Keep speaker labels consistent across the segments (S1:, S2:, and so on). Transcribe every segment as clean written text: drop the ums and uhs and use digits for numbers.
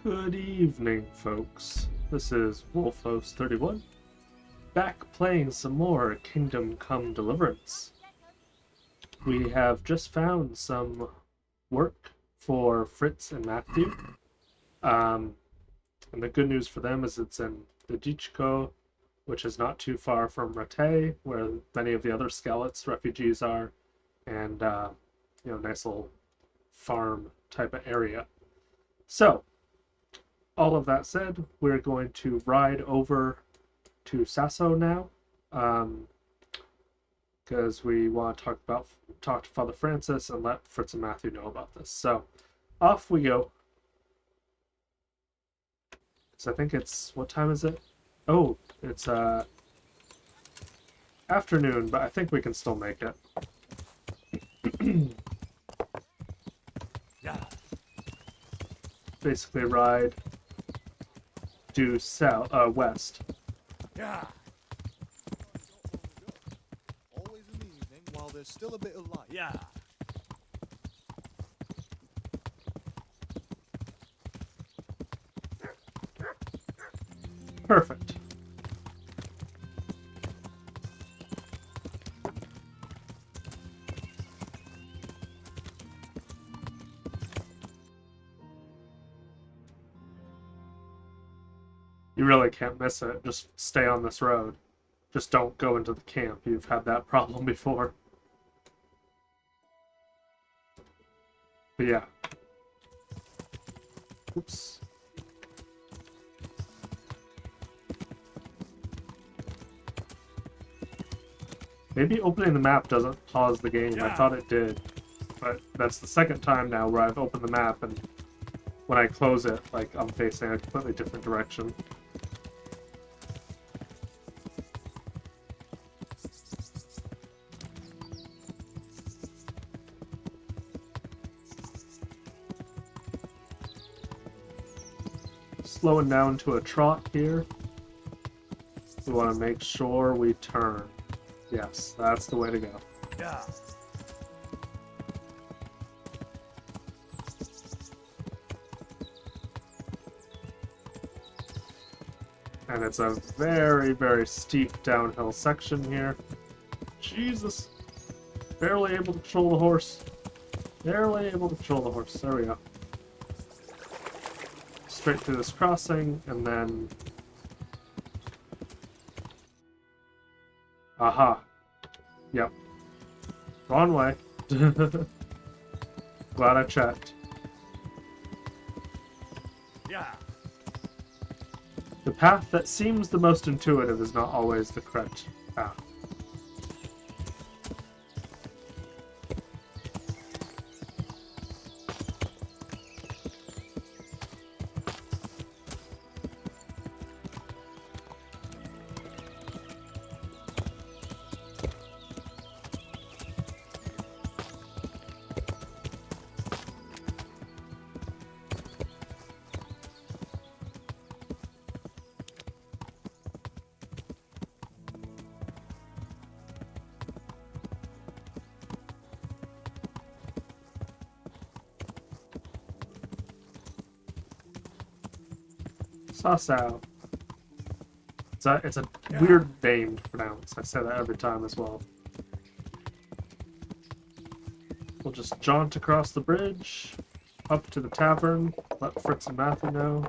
S1: Good evening, folks. This is Wolfos31, back playing some more Kingdom Come Deliverance. We have just found some work for Fritz and Matthew. And the good news for them is it's in the Dichiko, which is not too far from Rate, where many of the other Skeleton refugees are, and nice little farm type of area. So, all of that said, we're going to ride over to Sasso now, because we want to talk to Father Francis and let Fritz and Matthew know about this. So, off we go. So I think it's, what time is it? Oh, it's afternoon, but I think we can still make it.
S2: Yeah.
S1: Basically ride due south, west.
S2: Yeah. Always in the evening while there's still a bit of light. Yeah.
S1: Perfect. You really can't miss it. Just stay on this road. Just don't go into the camp. You've had that problem before. But yeah. Oops. Maybe opening the map doesn't pause the game. I thought it did. But that's the second time now where I've opened the map and when I close it, like, I'm facing a completely different direction. Slowing down to a trot here. We want to make sure we turn. Yes, that's the way to go.
S2: Yeah.
S1: And it's a very, very steep downhill section here. Jesus. Barely able to control the horse. Barely able to control the horse. There we go. Straight through this crossing, and then... Aha. Yep. Wrong way. Glad I checked.
S2: Yeah.
S1: The path that seems the most intuitive is not always the correct path. Sassau. It's a weird name to pronounce. I say that every time as well. We'll just jaunt across the bridge, up to the tavern, let Fritz and Matthew know.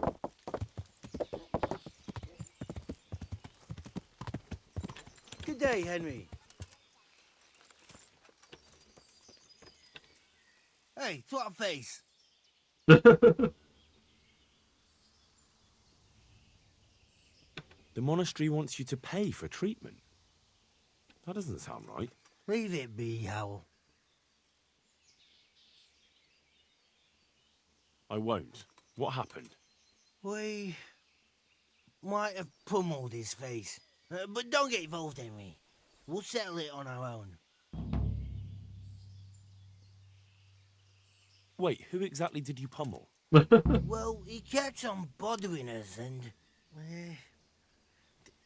S3: Good day, Henry. Hey, twat face.
S4: The monastery wants you to pay for treatment. That doesn't sound right.
S3: Leave it be, Howell.
S4: I won't. What happened?
S3: We might have pummeled his face. But don't get involved, Henry. We'll settle it on our own.
S4: Wait, who exactly did you pummel?
S3: Well, he kept on bothering us and...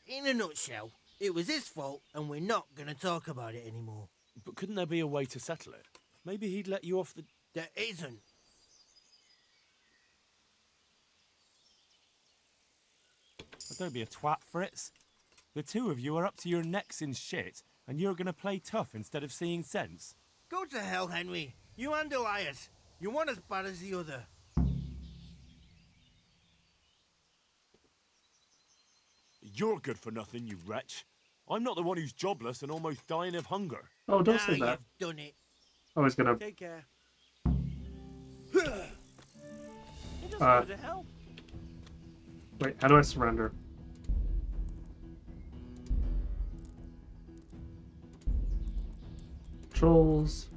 S3: in a nutshell, it was his fault and we're not going to talk about it anymore.
S4: But couldn't there be a way to settle it? Maybe he'd let you off the...
S3: There isn't.
S4: don't be a twat, Fritz. The two of you are up to your necks in shit, and you're gonna play tough instead of seeing sense.
S3: Go to hell, Henry. You and Elias. You're one as bad as the other.
S4: You're good for nothing, you wretch. I'm not the one who's jobless and almost dying of hunger.
S1: Oh, don't
S3: Now
S1: say that.
S3: you've done it.
S1: Oh, he's gonna.
S3: Take care.
S5: He just
S1: Uh.
S5: wanted to help.
S1: Wait, how do I surrender? Controls.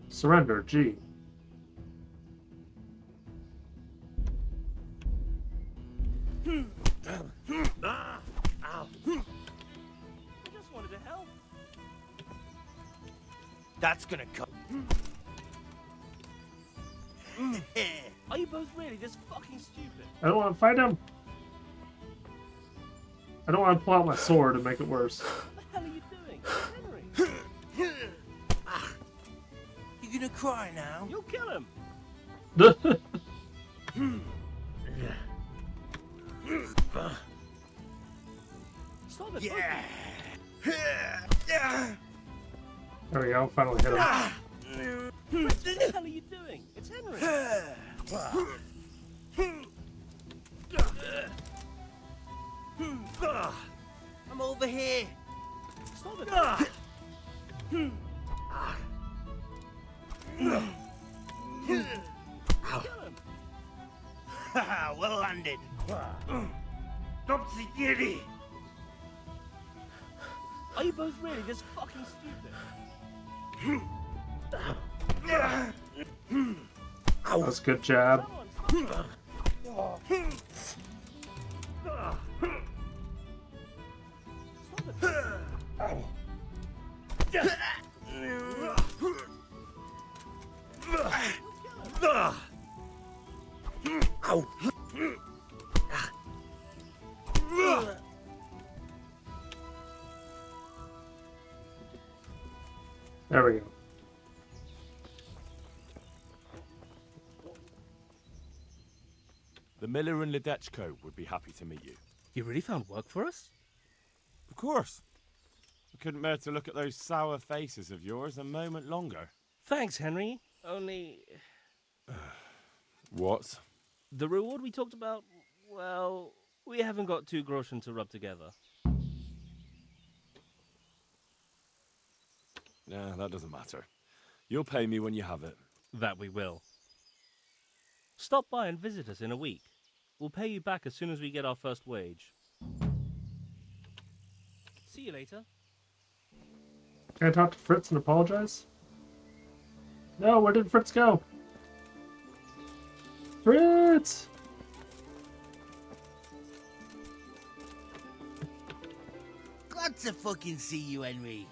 S1: Surrender, G.
S5: He just wanted to help.
S3: That's gonna come.
S5: Are you both really this fucking stupid?
S1: I don't want to fight him. I don't want to pull out my sword and make it worse.
S5: What the hell are you doing? Henry,
S3: You gonna cry now?
S5: you'll kill him. Stop it.
S3: Yeah.
S1: There we go, finally hit him.
S5: What the hell are you doing? It's Henry.
S3: I'm over here.
S5: Stop it. Kill him.
S3: Well landed. Topsy-turvy.
S5: Are you both really this fucking stupid?
S1: That was a good jab.
S5: Someone stop it. Stop it.
S1: There we go.
S4: The miller and Ledechko would be happy to meet you.
S5: You really found work for us?
S4: Of course. I couldn't bear to look at those sour faces of yours a moment longer.
S5: Thanks, Henry. Only
S4: What?
S5: the reward we talked about, well, we haven't got 2 groschen to rub together.
S4: Nah, that doesn't matter. You'll pay me when you have it.
S5: That we will. Stop by and visit us in a week. We'll pay you back as soon as we get our first wage. See you later.
S1: Can I talk to Fritz and apologize? No, where did Fritz go? Fritz!
S3: Glad to fucking see you, Henry.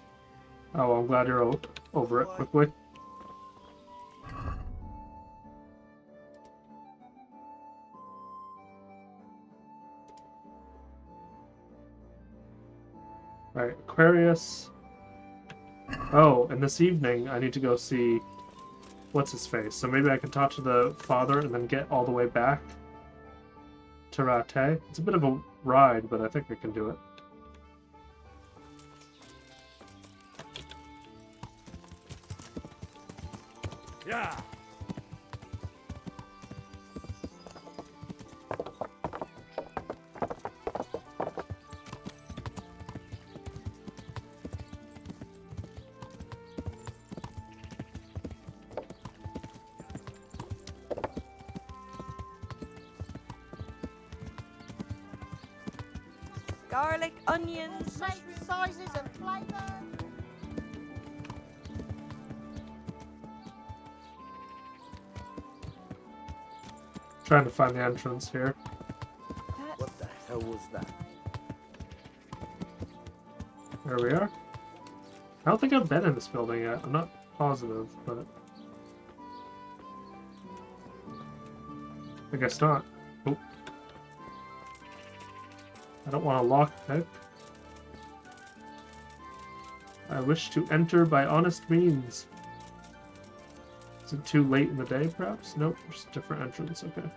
S1: Oh, I'm glad you're over it quickly. Right, Aquarius. Oh, and this evening I need to go see what's his face. So maybe I can talk to the father and then get all the way back to Rattay. It's a bit of a ride, but I think I can do it.
S4: Yeah!
S6: Garlic, onions,
S7: Make sizes and flavour.
S1: Trying to find the entrance here.
S3: What the hell was that?
S1: There we are. I don't think I've been in this building yet. I'm not positive, but I guess not. Oh. I don't want to lock pick. I wish to enter by honest means. Is it too late in the day, perhaps? Nope, there's a different entrance, okay.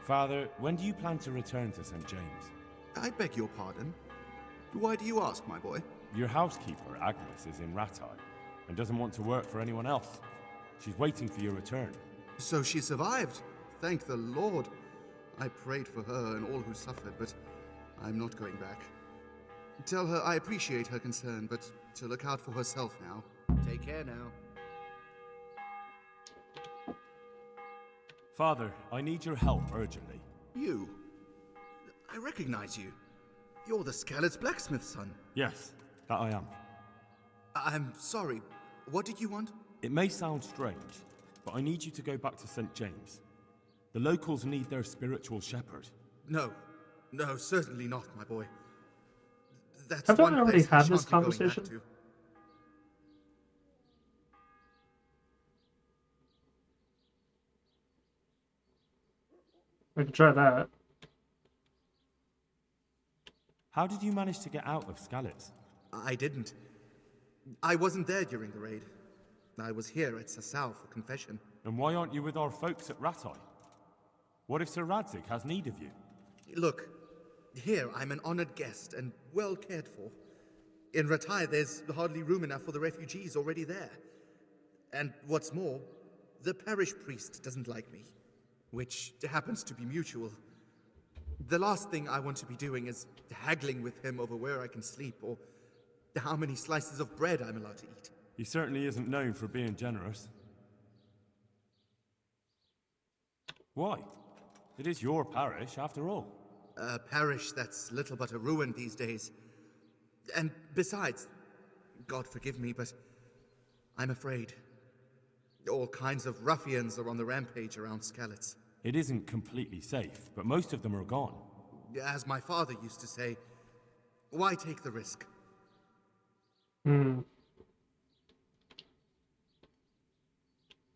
S4: Father, when do you plan to return to St. James?
S2: I beg your pardon. Why do you ask, my boy?
S4: Your housekeeper, Agnes, is in Rattay and doesn't want to work for anyone else. She's waiting for your return.
S2: So she survived. Thank the Lord. I prayed for her and all who suffered, but I'm not going back. Tell her I appreciate her concern, but to look out for herself now. Take care now.
S4: Father, I need your help urgently.
S2: You? I recognize you. You're the Skalit's blacksmith's son.
S4: Yes, that I am.
S2: I'm sorry. What did you want?
S4: It may sound strange, but I need you to go back to St. James. The locals need their spiritual shepherd.
S2: No, certainly not, my boy. That's
S1: Haven't
S2: one
S1: I already
S2: place I
S1: had this
S2: shan't be going back
S1: conversation?
S2: to.
S1: I can try that.
S4: How did you manage to get out of Skalitz?
S2: I didn't. I wasn't there during the raid. I was here at Sasau for confession.
S4: And why aren't you with our folks at Rattay? What if Sir Radzig has need of you?
S2: Look, here I'm an honored guest and well cared for. In Rattay, there's hardly room enough for the refugees already there. And what's more, the parish priest doesn't like me, which happens to be mutual. The last thing I want to be doing is haggling with him over where I can sleep or how many slices of bread I'm allowed to eat.
S4: He certainly isn't known for being generous. Why? It is your parish, after all.
S2: A parish that's little but a ruin these days. And besides, God forgive me, but I'm afraid. All kinds of ruffians are on the rampage around Skalitz.
S4: It isn't completely safe, but most of them are gone.
S2: As my father used to say, why take the risk?
S1: Kind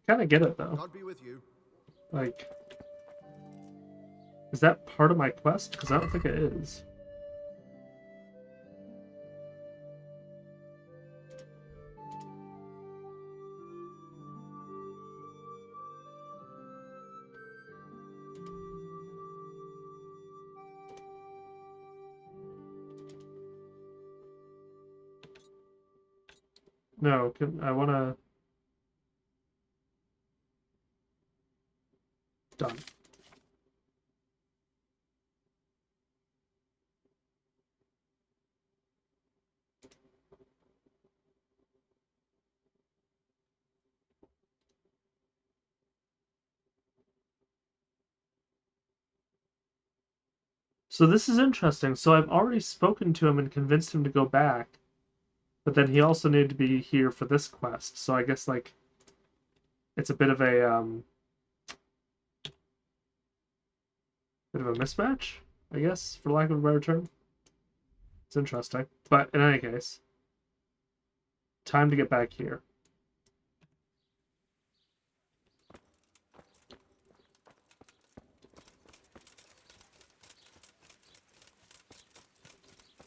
S1: of get it, though.
S2: God be with you.
S1: Like, is that part of my quest? Because I don't think it is. No, I want to... Done. So this is interesting. So I've already spoken to him and convinced him to go back, but then he also needed to be here for this quest. So I guess like it's a bit of a mismatch, I guess, for lack of a better term. It's interesting. But in any case, time to get back here.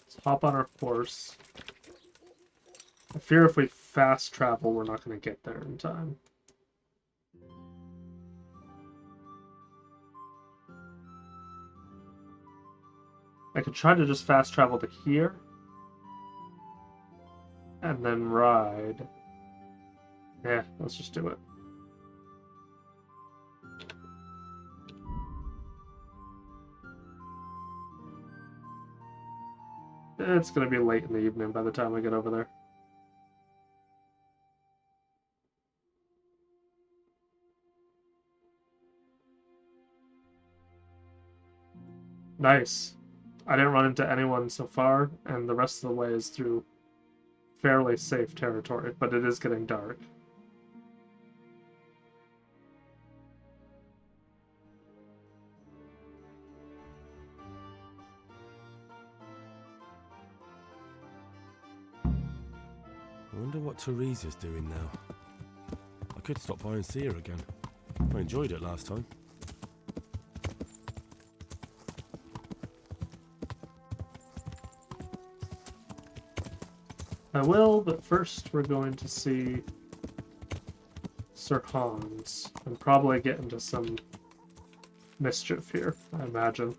S1: Let's hop on our horse. I fear if we fast travel, we're not going to get there in time. I could try to just fast travel to here. And then ride. Yeah, let's just do it. It's going to be late in the evening by the time we get over there. Nice. I didn't run into anyone so far, and the rest of the way is through fairly safe territory, but it is getting dark.
S4: I wonder what Teresa's doing now. I could stop by and see her again. I enjoyed it last time.
S1: I will, but first we're going to see Sir Hans and probably get into some mischief here, I imagine.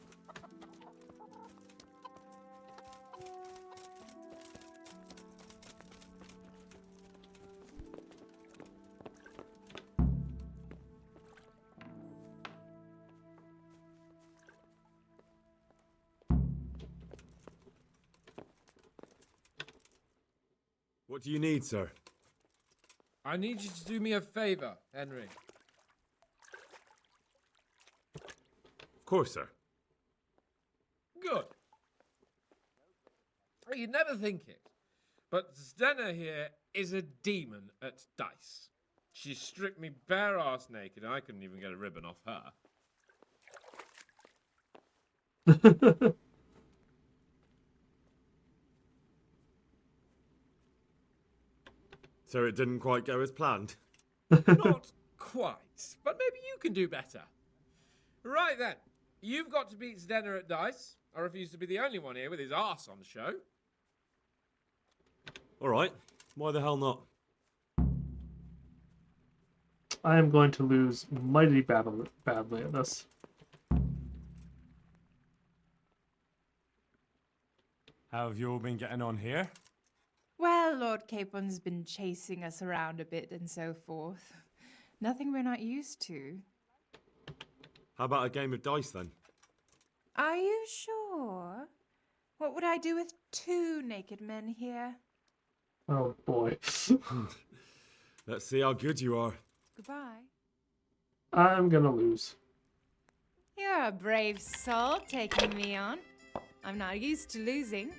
S4: What do you need, sir?
S8: I need you to do me a favor, Henry.
S4: Of course, sir.
S8: Good. You'd never think it, but Zdenna here is a demon at dice. She stripped me bare ass naked, and I couldn't even get a ribbon off her.
S4: So it didn't quite go as planned.
S8: Not quite, but maybe you can do better. Right then, you've got to beat Zdenna at dice. I refuse to be the only one here with his arse on the show.
S4: All right. Why the hell not?
S1: I am going to lose mighty badly at this.
S4: How have you all been getting on here?
S6: Well, Lord Capon's been chasing us around a bit and so forth. Nothing we're not used to.
S4: How about a game of dice then?
S6: Are you sure? What would I do with 2 naked men here?
S1: Oh boy.
S4: Let's see how good you are.
S6: Goodbye.
S1: I'm gonna lose.
S6: You're a brave soul taking me on. I'm not used to losing.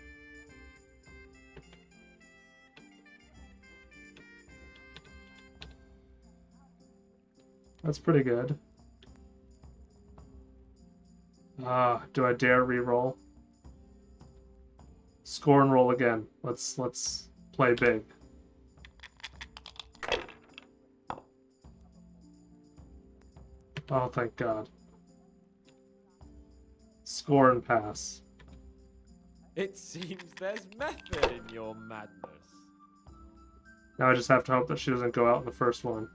S1: That's pretty good. Do I dare re-roll? Score and roll again. Let's play big. Oh, thank God. Score and pass.
S9: It seems there's method in your madness.
S1: Now I just have to hope that she doesn't go out in the first one.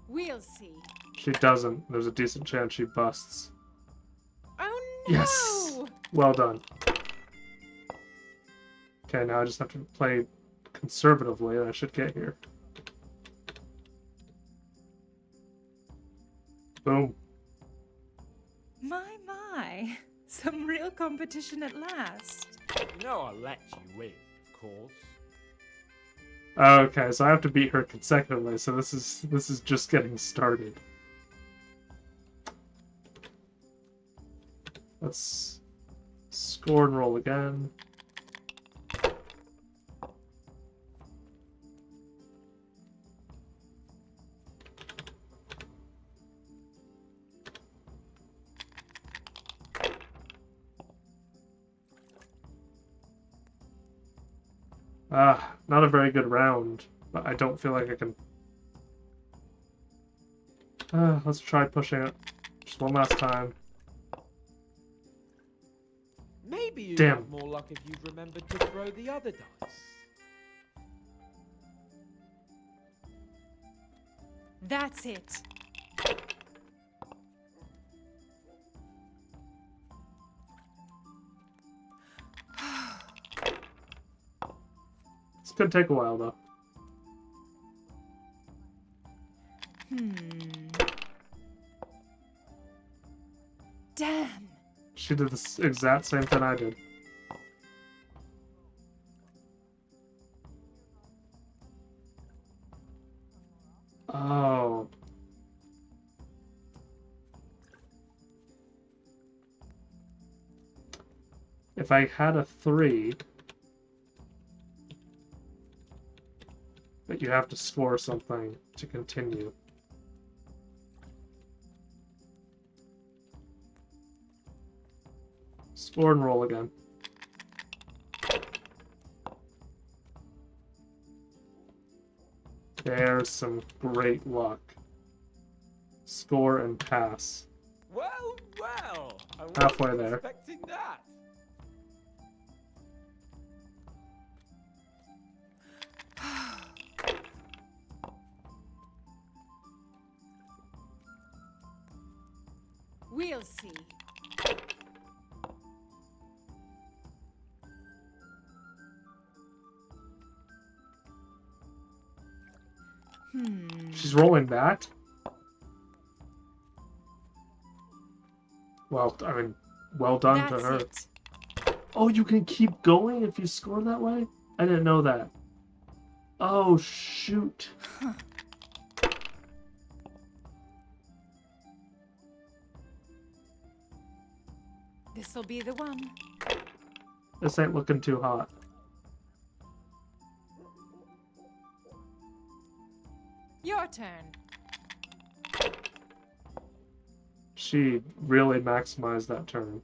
S6: We'll see.
S1: She doesn't. There's a decent chance she busts.
S6: Oh no!
S1: Yes! Well done. Okay, now I just have to play conservatively and I should get here. Boom.
S6: My. Some real competition at last.
S9: You know I'll let you win, of course.
S1: Okay, so I have to beat her consecutively, so this is just getting started. Let's score and roll again. Not a very good round, but I don't feel like I can... let's try pushing it just one last time.
S9: Maybe you'd
S1: Damn.
S9: have more luck if you'd remembered to throw the other dice.
S6: That's it.
S1: It's gonna take a while, though.
S6: Damn.
S1: She did the exact same thing I did. Oh. If I had a 3... But you have to score something to continue. Score and roll again. There's some great luck. Score and pass.
S9: Well, I wasn't
S1: Halfway there.
S9: expecting that.
S7: see.
S1: She's rolling that? Well, I mean, well done to
S6: That's
S1: her.
S6: it.
S1: Oh, you can keep going if you score that way? I didn't know that. Oh, shoot.
S6: This'll be the one.
S1: This ain't looking too hot.
S6: Your turn.
S1: She really maximized that turn.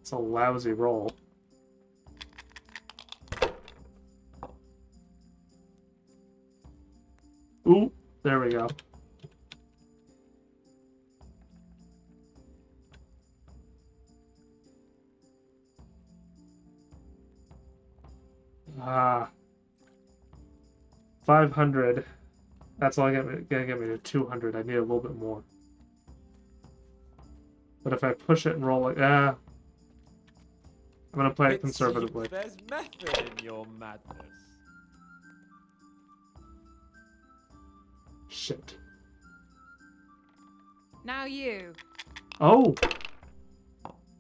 S1: It's a lousy roll. Ooh, there we go. Ah. 500. That's all gonna get me to 200. I need a little bit more. But if I push it and roll it, I'm gonna play it conservatively.
S9: Seems there's method in your madness.
S1: Shit.
S6: Now you.
S1: Oh!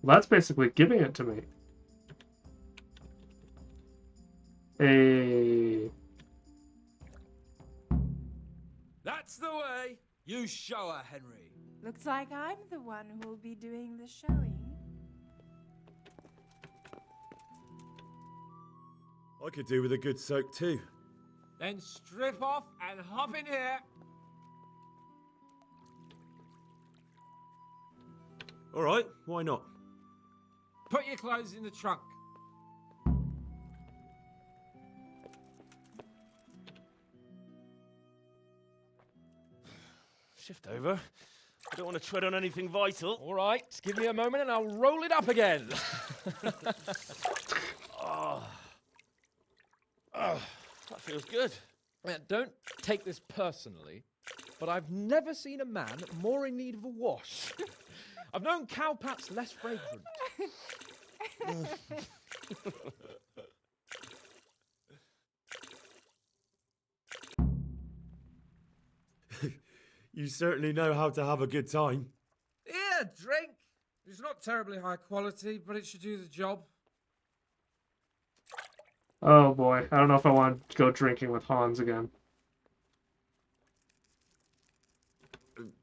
S1: Well, that's basically giving it to me.
S9: That's the way. You show her, Henry.
S6: Looks like I'm the one who'll be doing the showing.
S4: I could do with a good soak too.
S8: Then strip off and hop in here.
S4: All right, why not?
S8: Put your clothes in the trunk.
S5: Shift over. I don't want to tread on anything vital.
S9: All right, just give me a moment and I'll roll it up again.
S5: That feels good.
S9: Don't take this personally, but I've never seen a man more in need of a wash. I've known cowpats less fragrant.
S4: You certainly know how to have a good time.
S8: Yeah, drink. It's not terribly high quality, but it should do the job.
S1: Oh boy, I don't know if I want to go drinking with Hans again.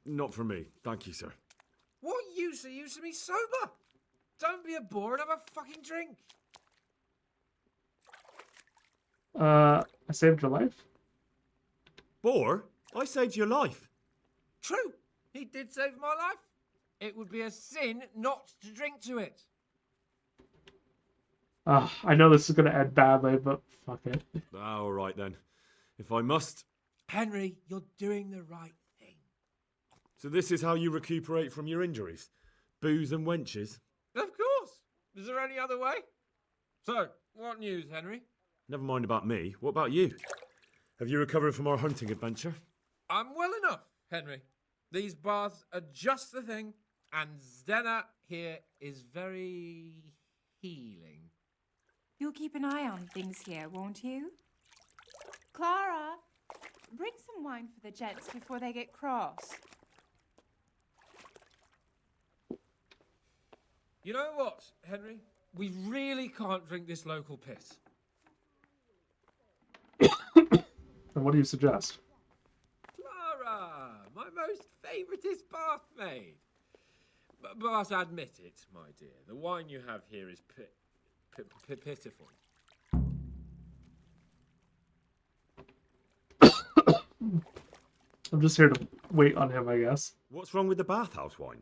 S4: Not for me, thank you, sir.
S8: What use are you to me sober? Don't be a bore and have a fucking drink.
S1: I saved your life?
S4: Boar, I saved your life.
S8: True, he did save my life. It would be a sin not to drink to it.
S1: I know this is going to end badly, but fuck it.
S4: All right then. If I must.
S8: Henry, you're doing the right thing.
S4: So this is how you recuperate from your injuries? Booze and wenches?
S8: Of course. Is there any other way? So, what news, Henry?
S4: Never mind about me. What about you? Have you recovered from our hunting adventure?
S8: I'm well enough, Henry. These baths are just the thing, and Zdenna here is very healing.
S6: You'll keep an eye on things here, won't you? Clara, bring some wine for the gents before they get cross.
S8: You know what, Henry? We really can't drink this local piss.
S1: And what do you suggest?
S8: Clara, my most favouriteest bath maid. But admit it, my dear, the wine you have here is pitiful.
S1: I'm just here to wait on him, I guess.
S4: What's wrong with the bathhouse wine?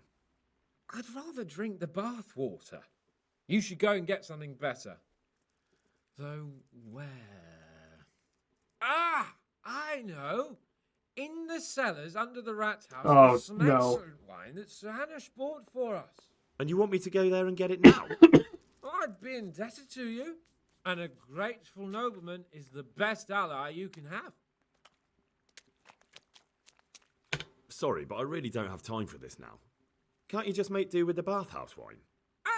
S8: I'd rather drink the bath water. You should go and get something better. Though where? Ah, I know. In the cellars under the rat house,
S1: Oh,
S8: there's some
S1: no.
S8: excellent wine that Sir Hanish bought for us.
S4: And you want me to go there and get it now?
S8: I'd be indebted to you, and a grateful nobleman is the best ally you can have.
S4: Sorry, but I really don't have time for this now. Can't you just make do with the bathhouse wine?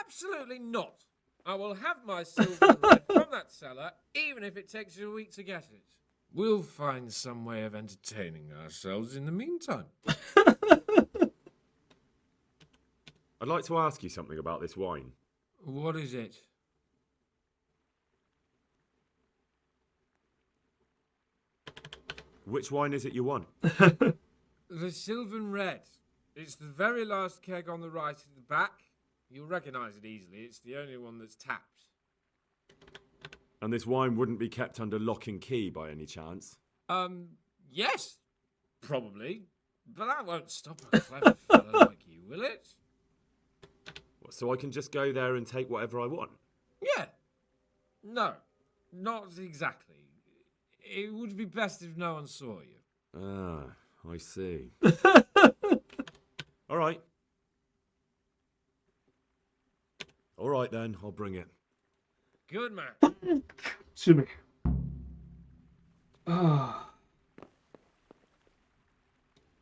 S8: Absolutely not. I will have my silver and red from that cellar, even if it takes you a week to get it. We'll find some way of entertaining ourselves in the meantime.
S4: I'd like to ask you something about this wine.
S8: What is it?
S4: Which wine is it you want?
S8: The Sylvan Red. It's the very last keg on the right at the back. You'll recognise it easily. It's the only one that's tapped.
S4: And this wine wouldn't be kept under lock and key by any chance?
S8: Yes. Probably. But that won't stop a clever fella like you, will it?
S4: So I can just go there and take whatever I want?
S8: Yeah. No. Not exactly. It would be best if no one saw you.
S4: Ah, I see. All right. All right then, I'll bring it.
S8: Good man.
S1: Excuse me. Ah.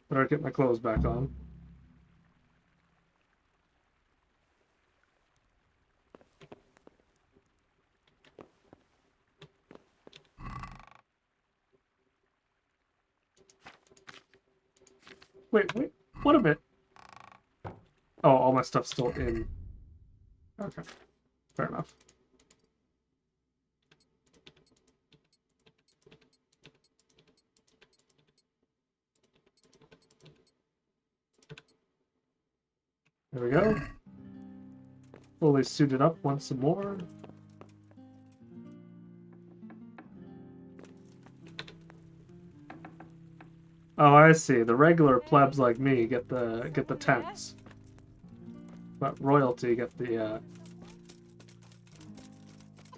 S1: Better get my clothes back on. Wait, what a bit. Oh, all my stuff's still in. Okay, fair enough. There we go. Fully suited up once more. Oh, I see. The regular plebs like me get the tents, but royalty get the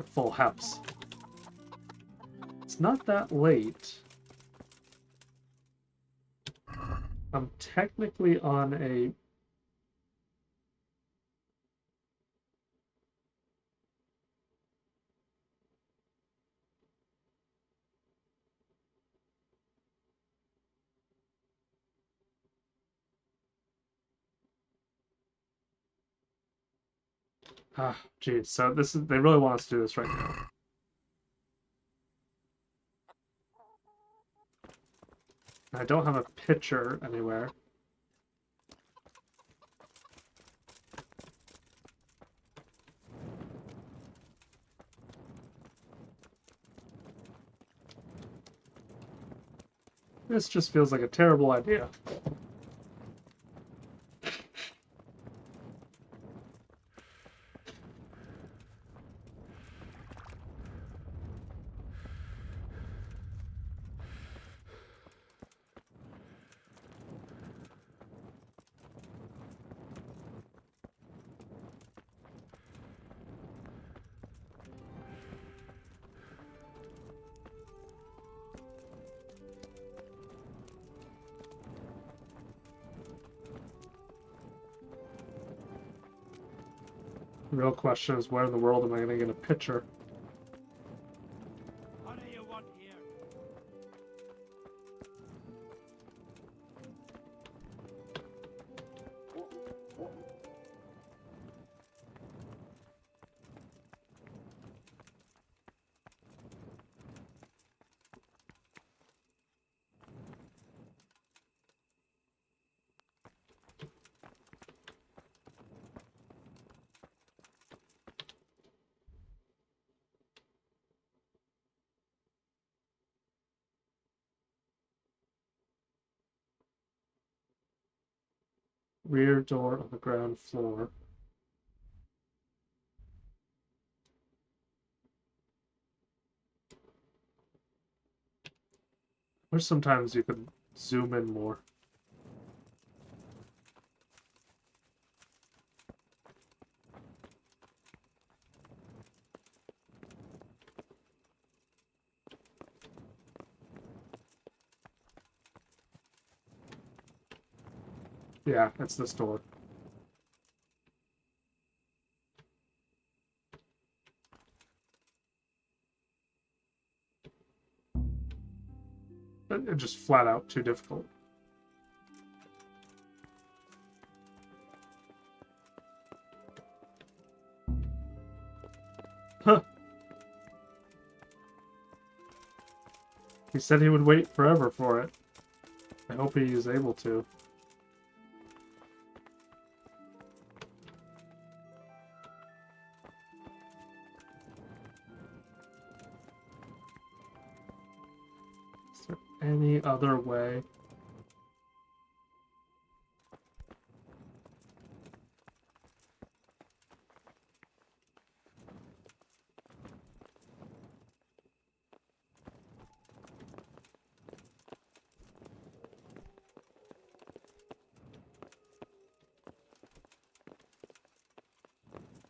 S1: full house. It's not that late. I'm technically on a... Ah, geez. So this is... They really want us to do this right now. I don't have a pitcher anywhere. This just feels like a terrible idea. The real question is, where in the world am I going to get a pitcher?
S3: What do you want here?
S1: Rear door on the ground floor. Or sometimes you can zoom in more. Yeah, it's this door. just flat out too difficult. Huh. He said he would wait forever for it. I hope he is able to. Is there any other way?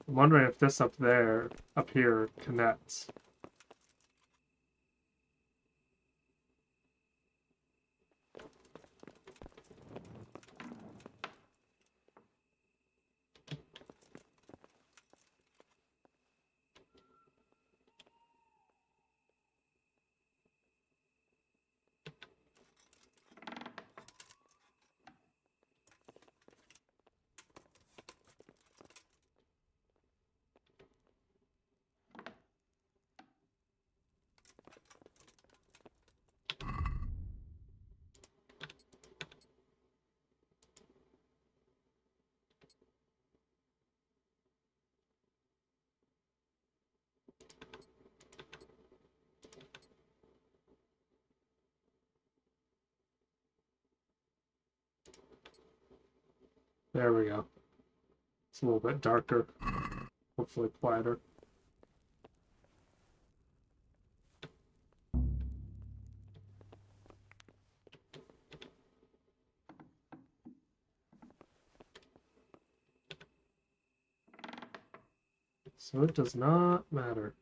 S1: I'm wondering if this up here, connects. There we go. It's a little bit darker. Hopefully quieter. So it does not matter.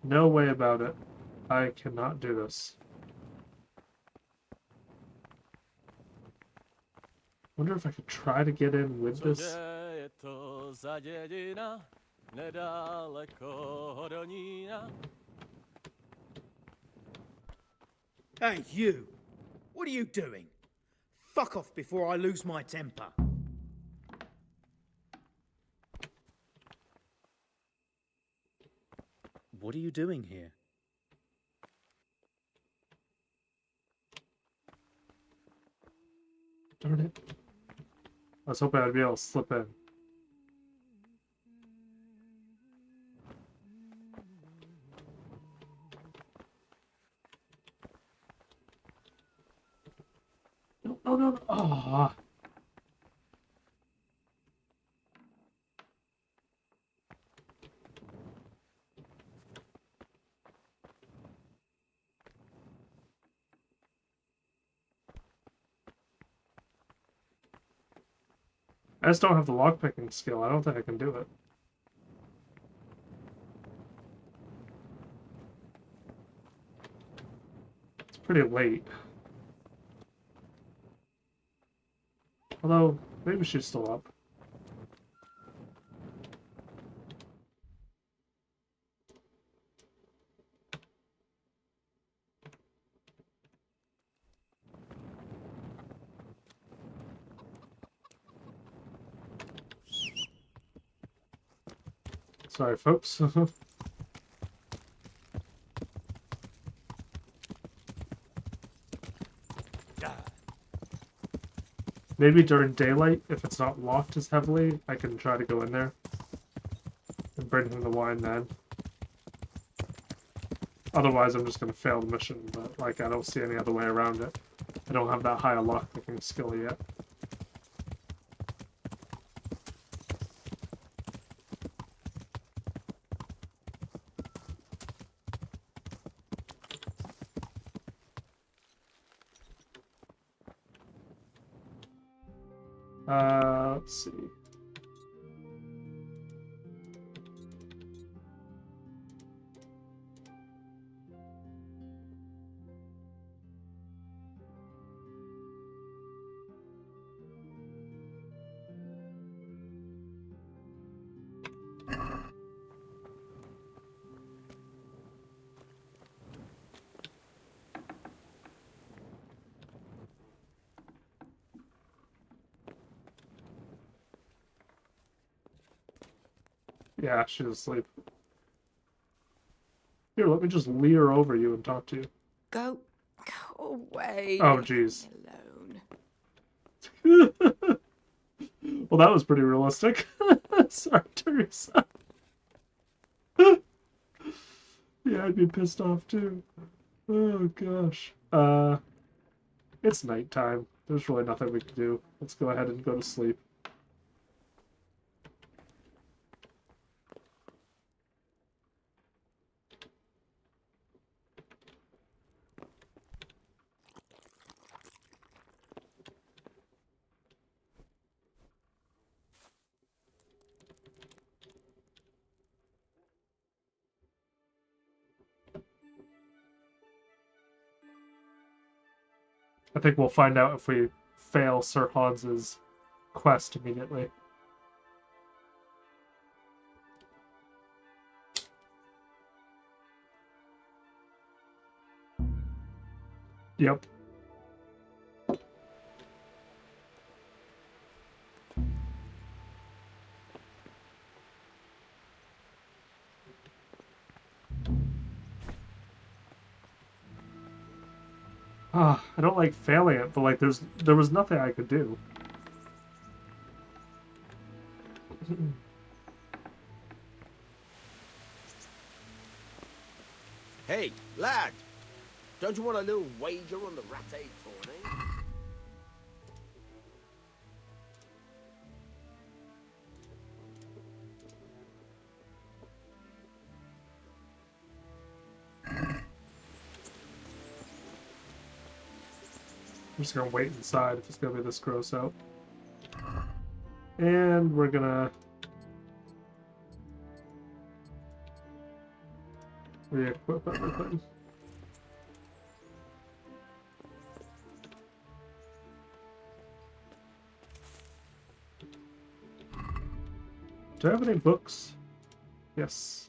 S1: No way about it. I cannot do this. Wonder if I could try to get in with this.
S10: Hey, you! What are you doing? Fuck off before I lose my temper. What are you doing here?
S1: Darn it. I was hoping I'd be able to slip in. No, no, no, no. Oh. I just don't have the lockpicking skill. I don't think I can do it. It's pretty late. Although, maybe she's still up. Sorry, folks. Maybe during daylight, if it's not locked as heavily, I can try to go in there and bring him the wine then. Otherwise, I'm just going to fail the mission, but like I don't see any other way around it. I don't have that high a lockpicking skill yet. Let's see. Yeah, she's asleep. Here, let me just leer over you and talk to you.
S11: Go away.
S1: Oh,
S11: Leave
S1: jeez.
S11: me alone.
S1: Well, that was pretty realistic. Sorry, Teresa. Yeah, I'd be pissed off too. Oh gosh. It's nighttime. There's really nothing we can do. Let's go ahead and go to sleep. I think we'll find out if we fail Sir Hans's quest immediately. Yep. Ah, I don't like failing it, but like there was nothing I could do.
S3: Hey, lad! Don't you want a little wager on the ratte tourney?
S1: I'm just gonna wait inside if it's gonna be this gross out. And we're gonna re-equip everything. Do I have any books? Yes.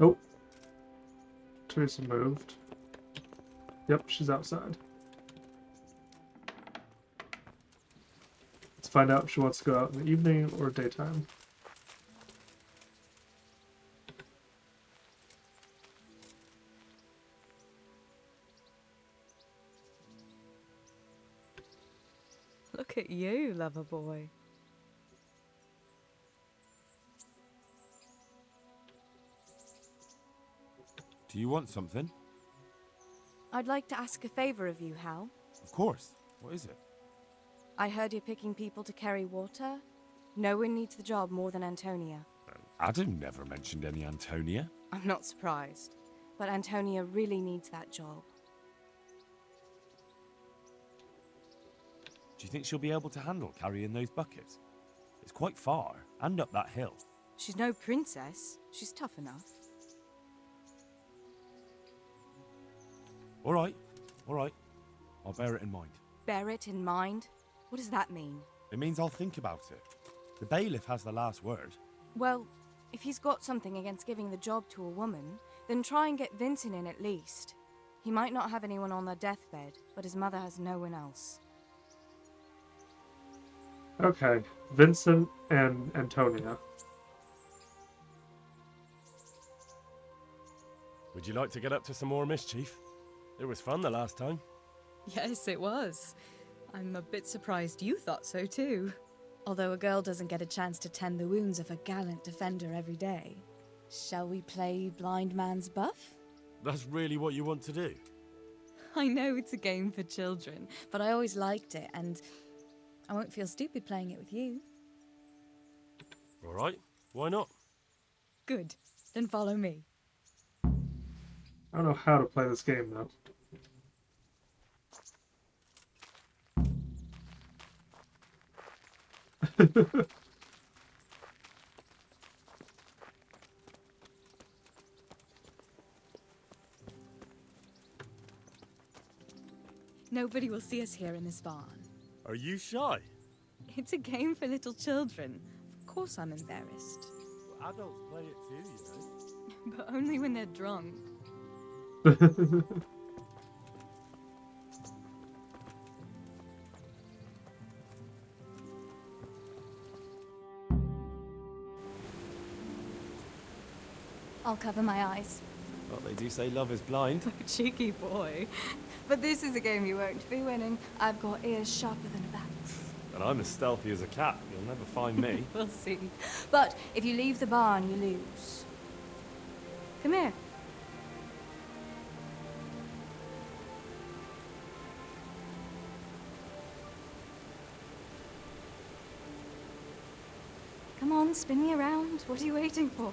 S1: Oh. Teresa moved. Yep, she's outside. Let's find out if she wants to go out in the evening or daytime.
S11: Look at you, lover boy.
S4: Do you want something?
S11: I'd like to ask a favor of you, Hal.
S4: Of course. What is it?
S11: I heard you're picking people to carry water. No one needs the job more than Antonia.
S4: Adam never mentioned any Antonia.
S11: I'm not surprised, but Antonia really needs that job.
S4: Do you think she'll be able to handle carrying those buckets? It's quite far, and up that hill.
S11: She's no princess. She's tough enough.
S4: All right. I'll bear it in mind.
S11: Bear it in mind? What does that mean?
S4: It means I'll think about it. The bailiff has the last word.
S11: Well, if he's got something against giving the job to a woman, then try and get Vincent in at least. He might not have anyone on their deathbed, but his mother has no one else.
S1: Okay, Vincent and Antonia.
S12: Would you like to get up to some more mischief? It was fun the last time.
S13: Yes, it was. I'm a bit surprised you thought so too. Although a girl doesn't get a chance to tend the wounds of a gallant defender every day. Shall we play blind man's buff?
S12: That's really what you want to do?
S13: I know it's a game for children, but I always liked it, and I won't feel stupid playing it with you.
S12: All right, why not?
S13: Good. Then follow me.
S1: I don't know how to play this game though.
S13: Nobody will see us here in this barn.
S12: Are you shy?
S13: It's a game for little children. Of course I'm embarrassed.
S12: Well, adults play it too, you know.
S13: But only when they're drunk.
S11: I'll cover my eyes.
S12: Well, they do say love is blind.
S13: Cheeky boy.
S11: But this is a game you won't be winning. I've got ears sharper than a bat's.
S12: And I'm as stealthy as a cat. You'll never find me.
S13: We'll see.
S11: But if you leave the barn, you lose. Come here. Come on, spin me around. What are you waiting for?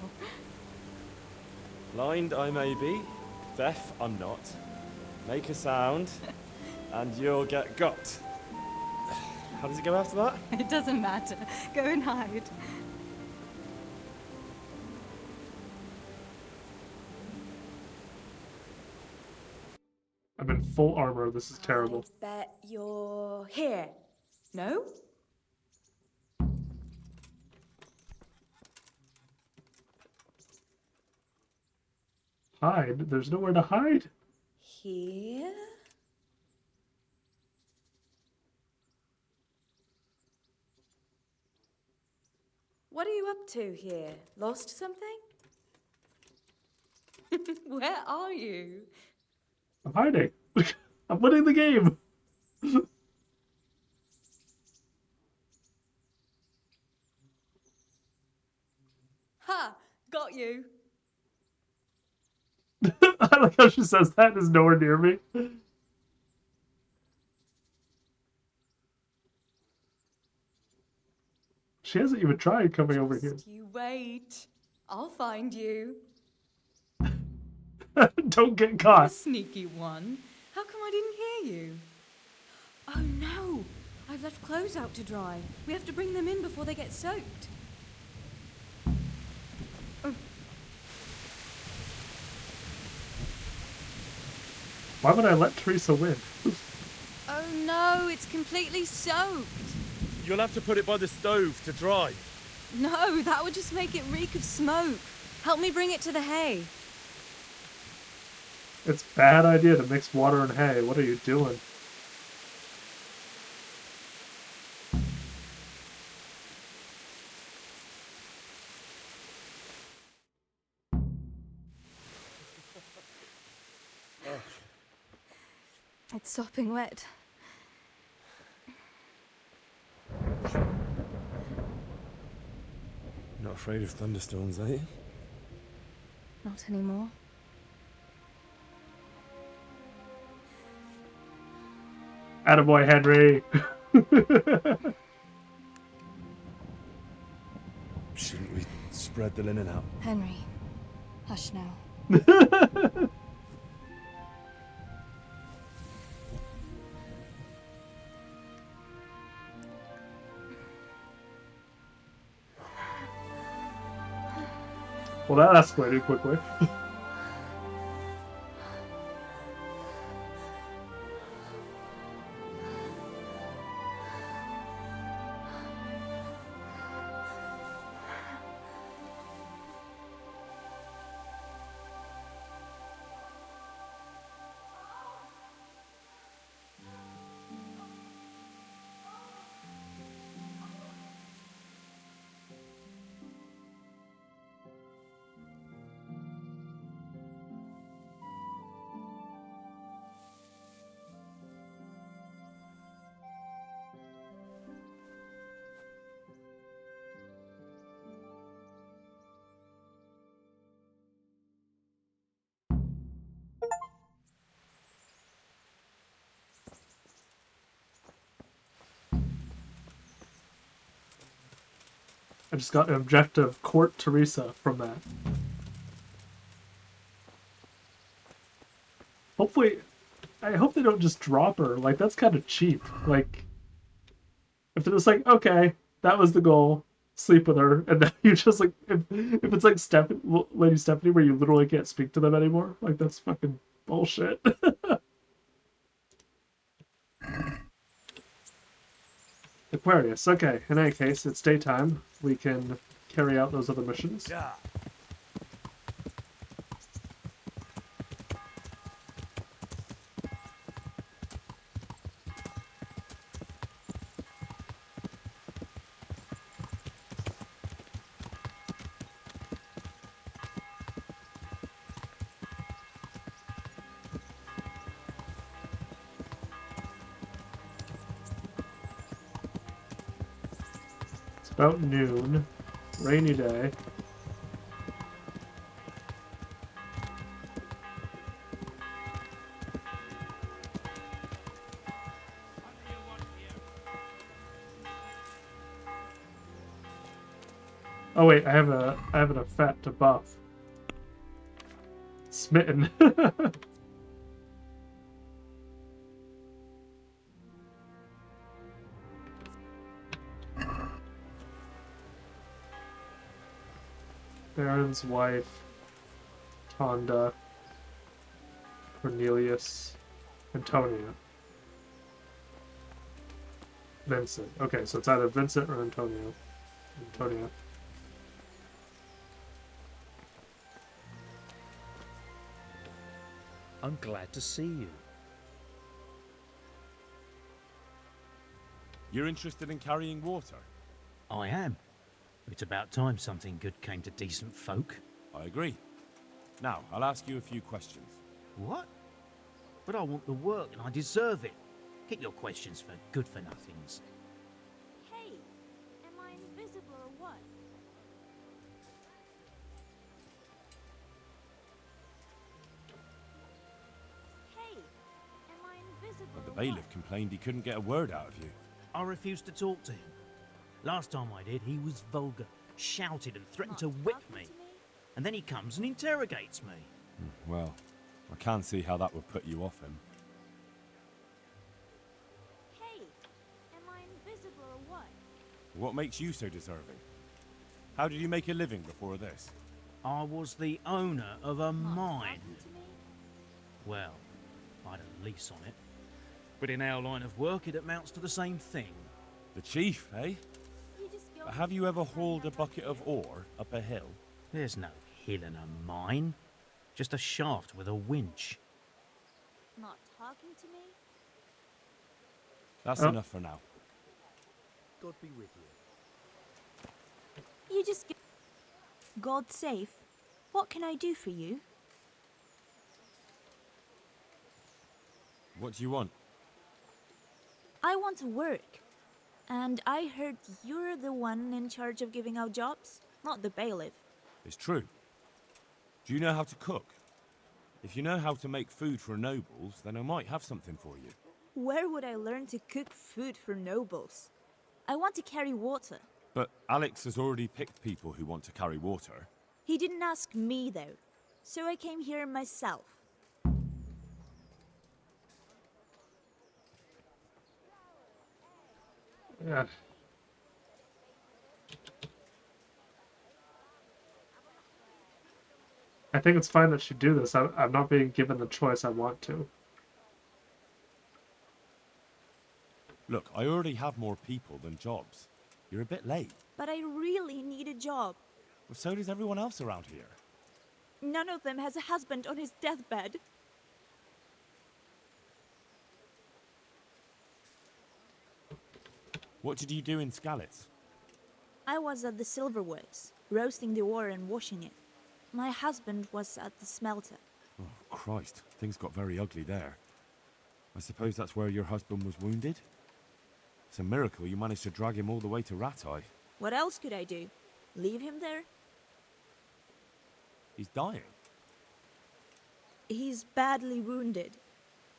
S12: Blind I may be, deaf I'm not. Make a sound, and you'll get got. How does it go after that?
S13: It doesn't matter. Go and hide.
S1: I'm in full armor. This is terrible.
S11: I bet you're here. No?
S1: Hide? There's nowhere to hide.
S11: Here? What are you up to here? Lost something?
S13: Where are you?
S1: I'm hiding. I'm winning the game.
S13: Ha! Got you.
S1: I like how she says that is nowhere near me. She hasn't even tried coming over here.
S13: You wait. I'll find you.
S1: Don't get
S13: You're a
S1: caught.
S13: sneaky one. How come I didn't hear you? Oh no! I've left clothes out to dry. We have to bring them in before they get soaked.
S1: Why would I let Teresa win?
S13: Oh no, it's completely soaked.
S12: You'll have to put it by the stove to dry.
S13: No, that would just make it reek of smoke. Help me bring it to the hay.
S1: It's a bad idea to mix water and hay. What are you doing?
S11: It's sopping wet.
S12: Not afraid of thunderstorms, are you?
S11: Not anymore.
S1: Attaboy, Henry.
S12: Shouldn't we spread the linen out?
S11: Henry, hush now.
S1: Well, that escalated quickly. I just got an objective, court Teresa, from that. Hopefully, I hope they don't just drop her. Like, that's kind of cheap. Like, if they're just like, okay, that was the goal, sleep with her, and then you just like, if it's like Lady Stephanie, where you literally can't speak to them anymore, like, that's fucking bullshit. Aquarius. Okay, in any case, it's daytime. We can carry out those other missions.
S3: Yeah.
S1: It's about noon. Rainy day. Oh wait, I have an effect to buff. Smitten. Baron's wife, Tonda, Cornelius, Antonia. Vincent. Okay, so it's either Vincent or Antonio. Antonia.
S14: I'm glad to see you.
S4: You're interested in carrying water?
S14: I am. It's about time something good came to decent folk.
S4: I agree. Now, I'll ask you a few questions.
S14: What? But I want the work and I deserve it. Keep your questions for good-for-nothings.
S15: Hey, am I invisible or what? Hey, am I invisible
S4: But the
S15: or
S4: bailiff
S15: what?
S4: complained he couldn't get a word out of you.
S14: I refused to talk to him. Last time I did, he was vulgar, shouted and threatened to whip me. And then he comes and interrogates me.
S4: Well, I can't see how that would put you off him.
S15: Hey, am I invisible or what?
S4: What makes you so deserving? How did you make a living before this?
S14: I was the owner of a mine.
S15: Talking to me?
S14: Well, I had a lease on it. But in our line of work, it amounts to the same thing.
S4: The chief, eh?
S15: You just go
S4: Have you ever hauled a bucket of ore up a hill?
S14: There's no hill in a mine. Just a shaft with a winch.
S15: not talking to me?
S4: That's
S1: Oh.
S4: enough for now.
S14: God be with you.
S15: You just go. God safe. What can I do for you?
S4: What do you want?
S15: I want to work. And I heard you're the one in charge of giving out jobs, not the bailiff.
S4: It's true. Do you know how to cook? If you know how to make food for nobles, then I might have something for you.
S15: Where would I learn to cook food for nobles? I want to carry water.
S4: But Alex has already picked people who want to carry water.
S15: He didn't ask me, though. So I came here myself.
S1: Yeah. I think it's fine that she do this. I'm not being given the choice I want to.
S4: Look, I already have more people than jobs. You're a bit late.
S15: But I really need a job.
S4: Well, so does everyone else around here.
S15: None of them has a husband on his deathbed.
S4: What did you do in Skalitz?
S15: I was at the silverworks, roasting the ore and washing it. My husband was at the smelter.
S4: Oh, Christ. Things got very ugly there. I suppose that's where your husband was wounded? It's a miracle you managed to drag him all the way to Ratai.
S15: What else could I do? Leave him there?
S4: He's dying.
S15: He's badly wounded.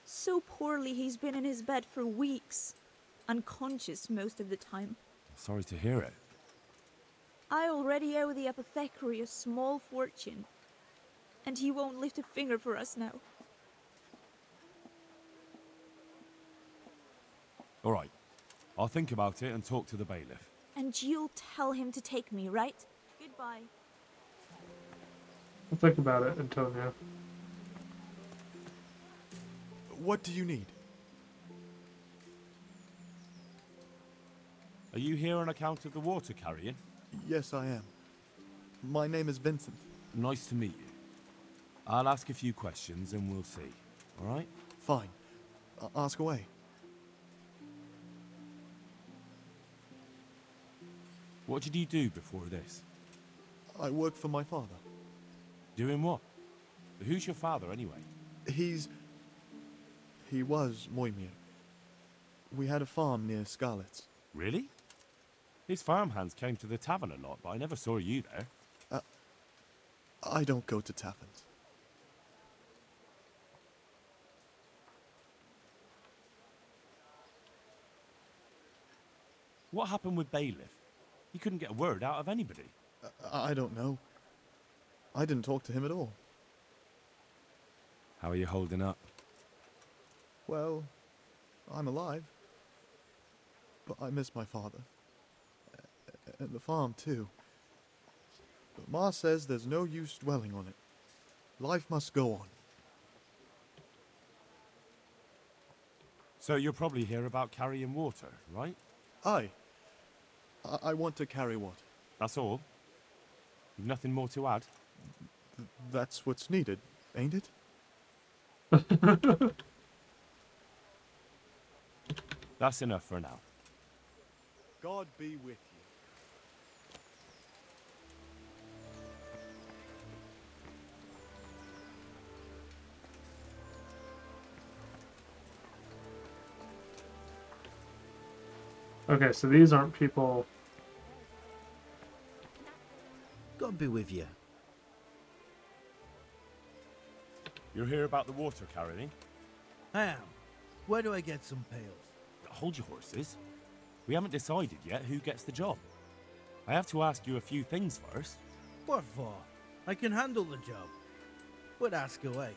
S15: So poorly he's been in his bed for weeks. Unconscious most of the time.
S4: Sorry to hear it.
S15: I already owe the apothecary a small fortune. And he won't lift a finger for us now.
S4: All right. I'll think about it and talk to the bailiff.
S15: And you'll tell him to take me, right? Goodbye.
S1: I'll think about it, Antonio.
S16: What do you need?
S4: Are you here on account of the water carrying?
S16: Yes, I am. My name is Vincent.
S4: Nice to meet you. I'll ask a few questions and we'll see. All right?
S16: Fine. Ask away.
S4: What did you do before this?
S16: I work for my father.
S4: Doing what? Who's your father, anyway?
S16: He was Moimir. We had a farm near Scarlet's.
S4: Really? His farmhands came to the tavern a lot, but I never saw you there.
S16: I don't go to taverns.
S4: What happened with Bailiff? He couldn't get a word out of anybody.
S16: I don't know. I didn't talk to him at all.
S4: How are you holding up?
S16: Well, I'm alive. But I miss my father. And the farm, too. But Ma says there's no use dwelling on it. Life must go on.
S4: So you're probably here about carrying water, right?
S16: Aye. I want to carry water.
S4: That's all? You've nothing more to add?
S16: That's what's needed, ain't it?
S4: That's enough for now.
S16: God be with you.
S1: Okay, so these aren't people.
S3: God be with you.
S4: You're here about the water carrying?
S3: I am. Where do I get some pails?
S4: Hold your horses. We haven't decided yet who gets the job. I have to ask you a few things first.
S3: What for? I can handle the job. But ask away.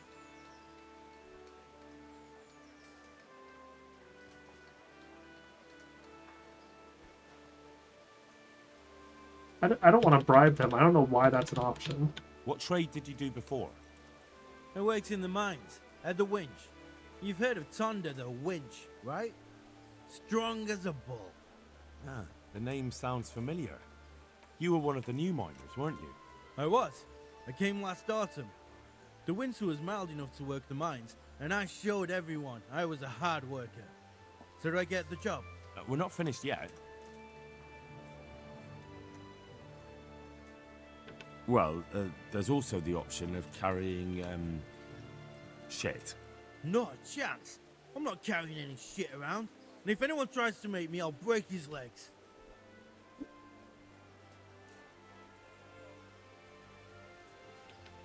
S1: I don't want to bribe them. I don't know why that's an option.
S4: What trade did you do before?
S3: I worked in the mines, at the winch. You've heard of Tonda the winch, right? Strong as a bull.
S4: Ah, the name sounds familiar. You were one of the new miners, weren't you?
S3: I was. I came last autumn. The winter was mild enough to work the mines, and I showed everyone I was a hard worker. So do I get the job?
S4: We're not finished yet. Well, there's also the option of carrying, shit.
S3: Not a chance. I'm not carrying any shit around. And if anyone tries to make me, I'll break his legs.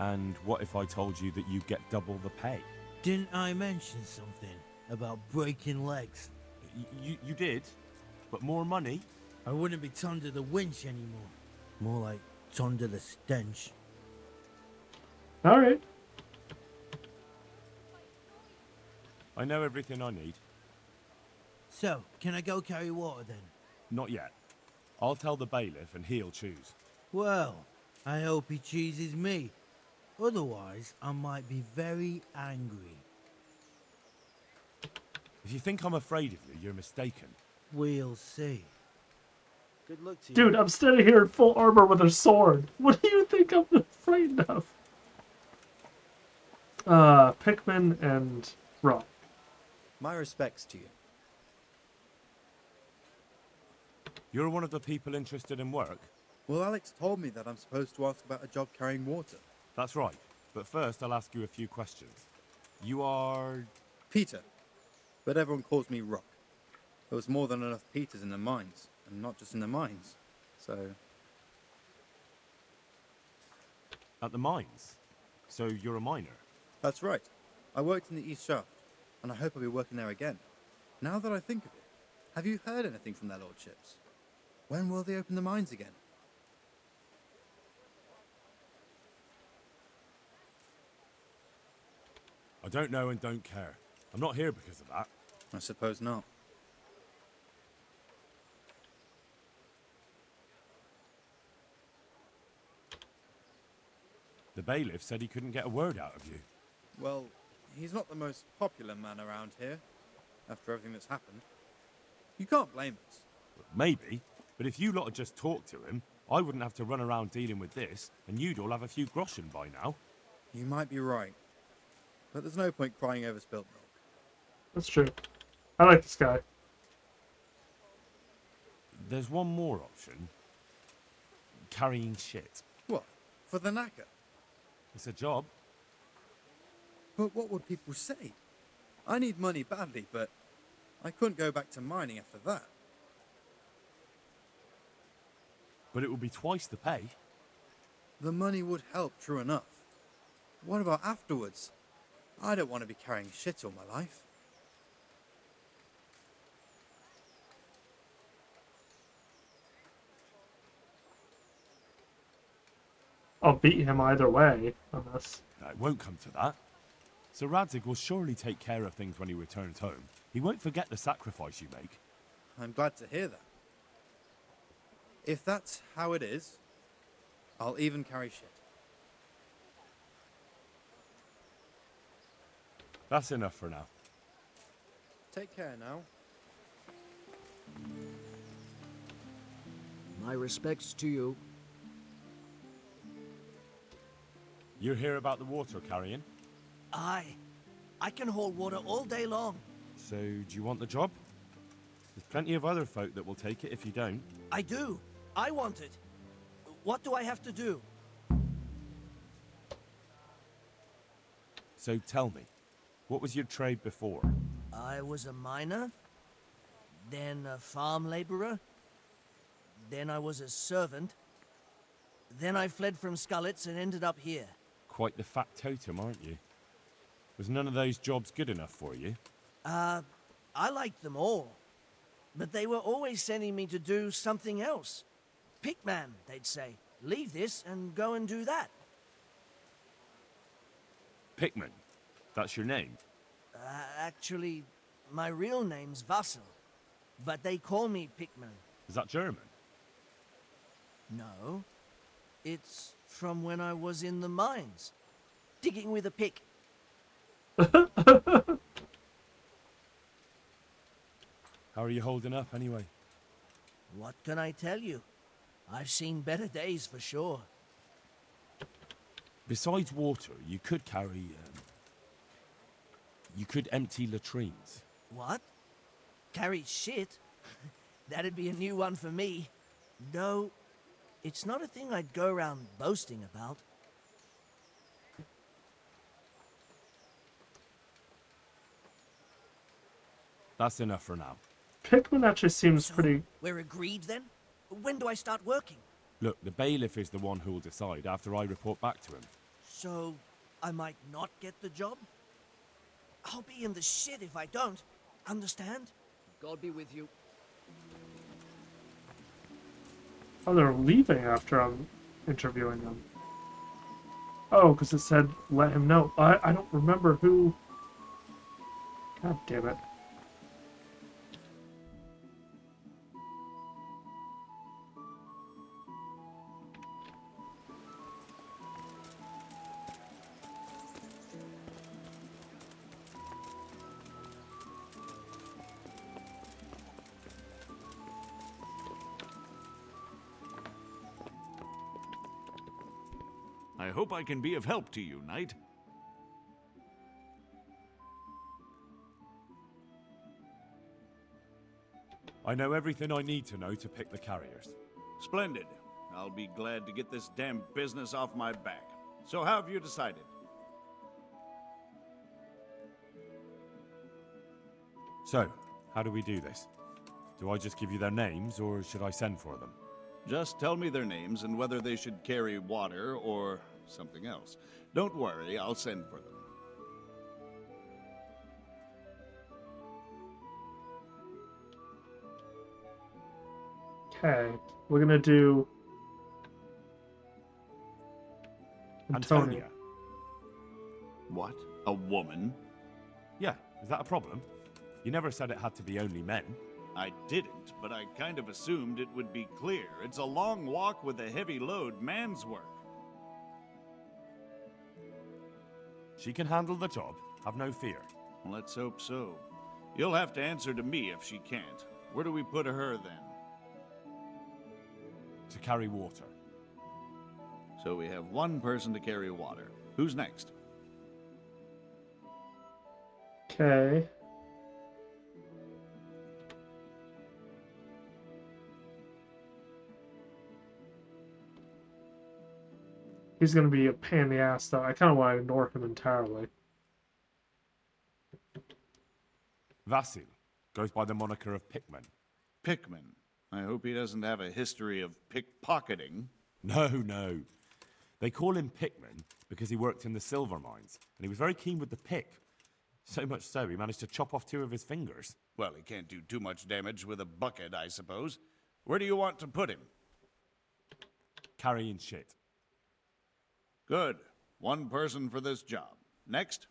S4: And what if I told you that you get double the pay?
S3: Didn't I mention something about breaking legs?
S4: You did, but more money?
S3: I wouldn't be Tonda the winch anymore. More like Tonda the stench.
S1: All right.
S4: I know everything I need.
S3: So, can I go carry water then?
S4: Not yet. I'll tell the bailiff and he'll choose.
S3: Well, I hope he chooses me. Otherwise, I might be very angry.
S4: If you think I'm afraid of you, you're mistaken.
S3: We'll see. Good luck to you.
S1: Dude, I'm standing here in full armor with a sword. What do you think I'm afraid of? Pikmin and Rock.
S17: My respects to you.
S4: You're one of the people interested in work?
S17: Well, Alex told me that I'm supposed to ask about a job carrying water.
S4: That's right. But first, I'll ask you a few questions. You are...
S17: Peter. But everyone calls me Rock. There was more than enough Peters in the mines. And not just in the mines. So...
S4: At the mines? So you're a miner?
S17: That's right. I worked in the East Shaft. And I hope I'll be working there again. Now that I think of it, have you heard anything from their lordships? When will they open the mines again?
S4: I don't know and don't care. I'm not here because of that.
S17: I suppose not.
S4: The bailiff said he couldn't get a word out of you.
S17: Well, he's not the most popular man around here, after everything that's happened. You can't blame us.
S4: Maybe, but if you lot had just talked to him, I wouldn't have to run around dealing with this, and you'd all have a few groschen by now.
S17: You might be right. But there's no point crying over spilt milk.
S1: That's true. I like this guy.
S4: There's one more option. Carrying shit.
S17: What? For the knacker?
S4: It's a job.
S17: But what would people say? I need money badly, but I couldn't go back to mining after that.
S4: But it would be twice the pay.
S17: The money would help, true enough. What about afterwards? I don't want to be carrying shit all my life.
S1: I'll beat him either way on this.
S4: It won't come to that. Sir Radzig will surely take care of things when he returns home. He won't forget the sacrifice you make.
S17: I'm glad to hear that. If that's how it is, I'll even carry shit.
S4: That's enough for now.
S17: Take care now.
S18: My respects to you.
S4: You hear about the water carrying?
S18: Aye. I can hold water all day long.
S4: So, do you want the job? There's plenty of other folk that will take it if you don't.
S18: I do. I want it. What do I have to do?
S4: So tell me, what was your trade before?
S18: I was a miner, then a farm laborer, then I was a servant, then I fled from Skullets and ended up here.
S4: Quite the fat totem, aren't you? Was none of those jobs good enough for you?
S18: I liked them all, but they were always sending me to do something else. Pickman, they'd say. Leave this and go and do that.
S4: Pickman? That's your name?
S18: Actually, my real name's Vassal, but they call me Pickman.
S4: Is that German?
S18: No. It's from when I was in the mines, digging with a pick.
S4: How are you holding up, anyway?
S18: What can I tell you? I've seen better days for sure.
S4: Besides water, you could carry, you could empty latrines.
S18: What? Carry shit? That'd be a new one for me. No, it's not a thing I'd go around boasting about.
S4: That's enough for now.
S1: Pickman actually seems pretty...
S18: We're agreed then? When do I start working?
S4: Look, the bailiff is the one who'll decide after I report back to him.
S18: So, I might not get the job? I'll be in the shit if I don't. Understand? God be with you.
S1: Oh, they're leaving after I'm interviewing them. Oh, because it said let him know. I don't remember who... God damn it.
S19: I hope I can be of help to you, Knight.
S4: I know everything I need to know to pick the carriers.
S19: Splendid. I'll be glad to get this damn business off my back. So how have you decided?
S4: So, how do we do this? Do I just give you their names, or should I send for them?
S19: Just tell me their names and whether they should carry water or something else. Don't worry, I'll send for them.
S1: Okay, we're gonna do...
S4: Antonia.
S19: What? A woman?
S4: Yeah, is that a problem? You never said it had to be only men.
S19: I didn't, but I kind of assumed it would be clear. It's a long walk with a heavy load, man's work.
S4: She can handle the job, have no fear.
S19: Let's hope so. You'll have to answer to me if she can't. Where do we put her then?
S4: To carry water.
S19: So we have one person to carry water. Who's next?
S1: Okay. He's gonna be a pain in the ass, though. I kind of want to ignore him entirely.
S4: Vasil goes by the moniker of Pickman.
S19: Pickman. I hope he doesn't have a history of pickpocketing.
S4: No, no. They call him Pickman because he worked in the silver mines, and he was very keen with the pick. So much so, he managed to chop off 2 of his fingers.
S19: Well, he can't do too much damage with a bucket, I suppose. Where do you want to put him?
S4: Carrying shit.
S19: Good. One person for this job. Next.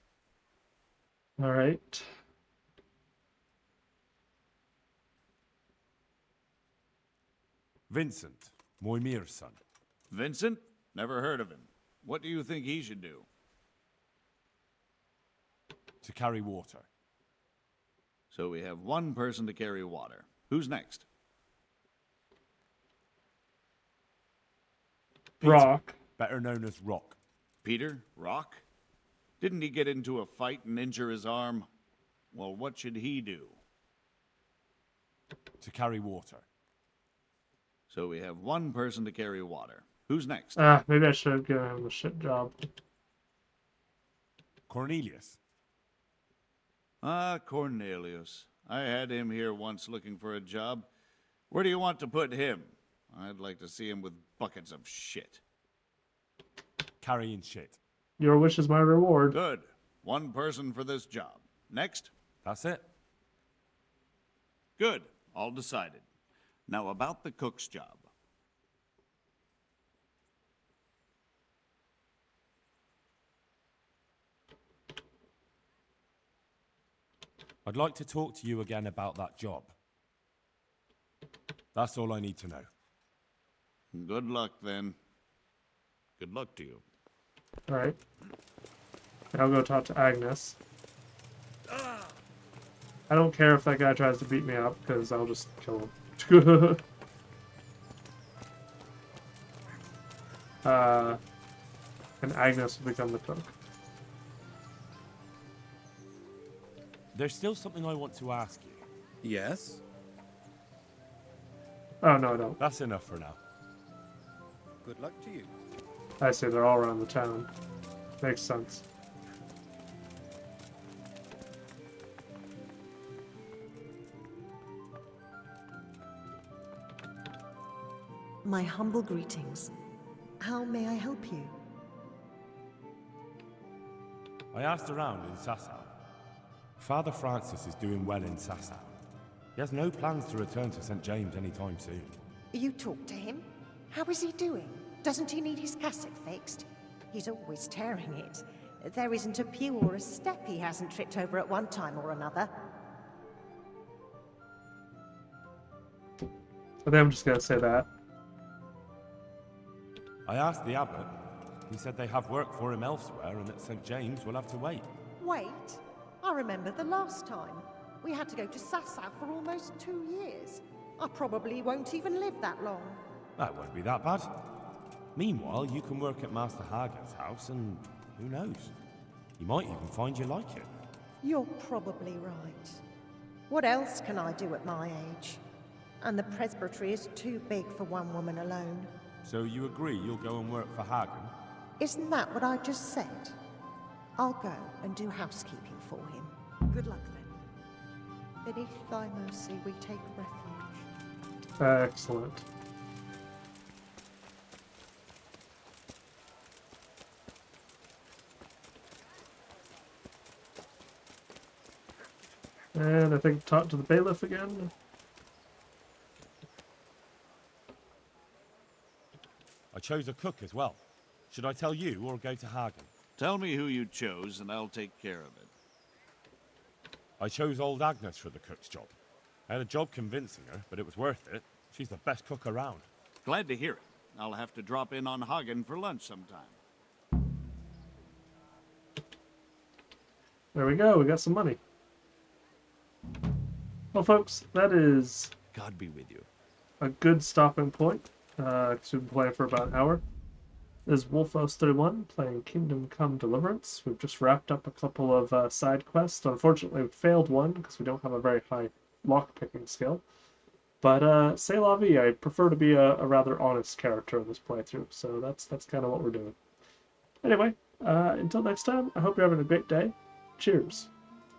S1: All right.
S4: Vincent, Moimir's son.
S19: Vincent? Never heard of him. What do you think he should do?
S4: To carry water.
S19: So we have one person to carry water. Who's next?
S4: Peter,
S1: Rock.
S4: better known as Rock.
S19: Peter? Rock? Didn't he get into a fight and injure his arm? Well, what should he do?
S4: To carry water.
S19: So we have one person to carry water. Who's next?
S1: Maybe I should have given him the shit job.
S4: Cornelius.
S19: Ah, Cornelius. I had him here once looking for a job. Where do you want to put him? I'd like to see him with buckets of shit.
S4: Carrying shit.
S1: Your wish is my reward.
S19: Good. One person for this job. Next?
S4: That's it.
S19: Good. All decided. Now about the cook's job.
S4: I'd like to talk to you again about that job. That's all I need to know.
S19: Good luck, then. Good luck to you.
S1: All right. I'll go talk to Agnes. I don't care if that guy tries to beat me up, because I'll just kill him. And Agnes will become the cook.
S4: There's still something I want to ask you.
S17: Yes?
S1: Oh, no, I don't.
S4: That's enough for now.
S17: Good luck to you.
S1: I say they're all around the town. Makes sense.
S20: My humble greetings. How may I help you?
S4: I asked around in Sasau. Father Francis is doing well in Sasau. He has no plans to return to St. James anytime soon.
S20: You talked to him? How is he doing? Doesn't he need his cassock fixed? He's always tearing it. There isn't a pew or a step he hasn't tripped over at one time or another.
S1: I think I'm just gonna say that.
S4: I asked the abbot. He said they have work for him elsewhere and that St. James will have to wait.
S20: Wait, I remember the last time. We had to go to Sasau for almost 2 years. I probably won't even live that long.
S4: That won't be that bad. Meanwhile, you can work at Master Hagen's house and who knows? You might even find you like it.
S20: You're probably right. What else can I do at my age? And the presbytery is too big for one woman alone.
S4: So you agree you'll go and work for Hagen?
S20: Isn't that what I just said? I'll go and do housekeeping for him. Good luck then. Beneath thy mercy we take refuge.
S1: Excellent. And I think talk to the bailiff again.
S4: I chose a cook as well. Should I tell you or go to Hagen?
S19: Tell me who you chose and I'll take care of it.
S4: I chose old Agnes for the cook's job. I had a job convincing her, but it was worth it. She's the best cook around.
S19: Glad to hear it. I'll have to drop in on Hagen for lunch sometime.
S1: There we go, we got some money. Well, folks, that is
S9: God be with you.
S1: a good stopping point. 'cause we've been playing for about an hour. This is Wolfos31 playing Kingdom Come Deliverance. We've just wrapped up a couple of side quests. Unfortunately, we failed one because we don't have a very high lock-picking skill. But c'est la vie. I prefer to be a rather honest character in this playthrough, so that's kind of what we're doing. Anyway, until next time, I hope you're having a great day. Cheers.